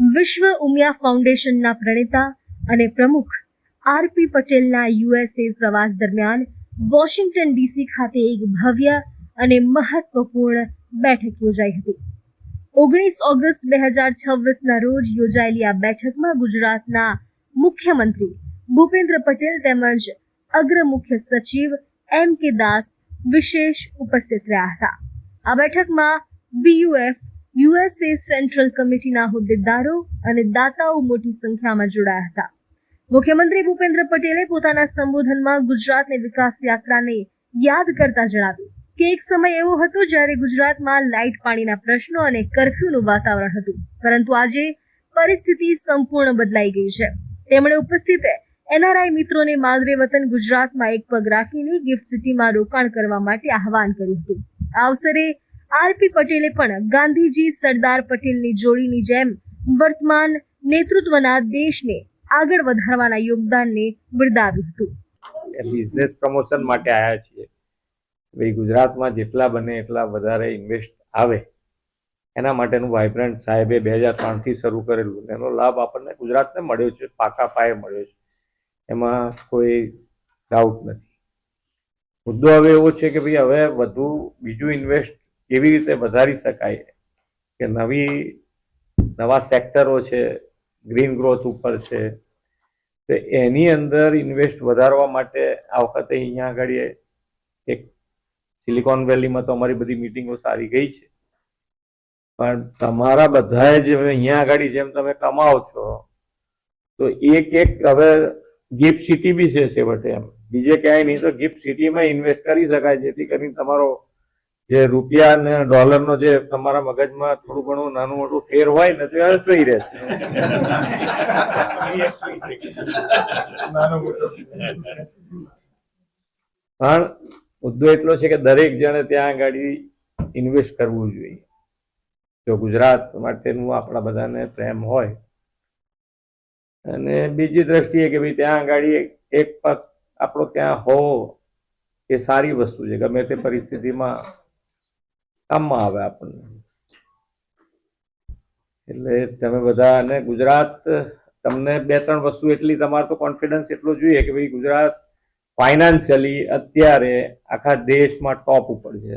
વિશ્વ ઉમિયા ફાઉન્ડેશનના પ્રણેતા અને પ્રમુખ આરપી પટેલના યુએસએ પ્રવાસ દરમિયાન વોશિંગ્ટન ડીસી ખાતે એક ભવ્ય અને મહત્વપૂર્ણ બેઠક યોજાઈ હતી। 19 ઓગસ્ટ 2026ના રોજ યોજાયેલી આ બેઠકમાં ગુજરાતના મુખ્યમંત્રી ભૂપેન્દ્ર પટેલ તેમજ અગ્ર મુખ્ય સચિવ એમ.કે. દાસ વિશેષ ઉપસ્થિત રહ્યા હતા। આ બેઠકમાં બીયુએફ યુએસએ સેન્ટ્રલ કમિટીના હોદ્દેદારો અને દાતાઓ મોટી સંખ્યામાં જોડાયા હતા। મુખ્યમંત્રી ભૂપેન્દ્ર પટેલે પોતાના સંબોધનમાં ગુજરાતની વિકાસ યાત્રાને યાદ કરતા જણાવ્યું કે એક સમય એવો હતો જ્યારે ગુજરાતમાં લાઇટ પાણીના પ્રશ્નો અને કર્ફ્યુનું વાતાવરણ હતું, પરંતુ આજે પરિસ્થિતિ સંપૂર્ણ બદલાઈ ગઈ છે। તેમણે ઉપસ્થિત એનઆરઆઈ મિત્રોને માદરે વતન ગુજરાતમાં એક પગ રાખીને ગિફ્ટ સિટીમાં રોકાણ કરવા માટે આહવાન કર્યું હતું। આ અવસરે આરપી પટેલે પણ ગાંધીજી સરદાર પટેલની જોડીની જેમ વર્તમાન નેતૃત્વના દેશને આગળ વધારવાના યોગદાનને બિરદાવ્યું હતું। બિઝનેસ પ્રમોશન માટે આવ્યા છીએ। ભાઈ ગુજરાતમાં જેટલા બને એટલા વધારે ઇન્વેસ્ટ આવે એના માટેનું વાઇબ્રન્ટ સાહેબે 2003થી શરૂ કરેલું, એનો લાભ આપણને ગુજરાતને મળ્યો છે, પાકા પાયે મળ્યો છે, એમાં કોઈ ડાઉટ નથી। મુદ્દો હવે એવો છે કે ભાઈ હવે વધુ બીજું ઇન્વેસ્ટ કેવી રીતે વધારી શકાય, કે નવા સેક્ટરો છે, ગ્રીન ગ્રોથ ઉપર છે, તો એની અંદર ઇન્વેસ્ટ વધારવા માટે આ વખતે અહીંયા આગળ એક સિલિકોન વેલીમાં તો અમારી બધી મિટિંગો સારી ગઈ છે, પણ તમારા બધાએ જે અહીંયા આગળ જેમ તમે કમાઓ છો તો એક હવે ગિફ્ટ સિટી બી છે છેવટે, એમ બીજે ક્યાંય નહીં તો ગિફ્ટ સિટીમાં ઇન્વેસ્ટ કરી શકાય, જેથી કરીને તમારો જે રૂપિયા ને ડોલરનો જે તમારા મગજમાં થોડું ઘણું નાનું મોટું ફેર હોય ને તો એ અચવાઈ રહેશે। પણ મુદ્દો એટલો છે કે દરેક જણે ત્યાં આગળ ઇન્વેસ્ટ કરવું જોઈએ। જો ગુજરાત માટેનું આપણા બધાને પ્રેમ હોય, અને બીજી દ્રષ્ટિએ કે ભાઈ ત્યાં આગળ એક પગ આપણો ત્યાં હોવો એ સારી વસ્તુ છે, ગમે તે પરિસ્થિતિમાં કામમાં આવે આપણને। એટલે તમે બધા, અને ગુજરાત તમને 2-3 વસ્તુ એટલી, તમારે તો કોન્ફિડન્સ એટલો જોઈએ કે ભાઈ ગુજરાત ફાઇનાન્શિયલી અત્યારે આખા દેશમાં ટોપ ઉપર છે।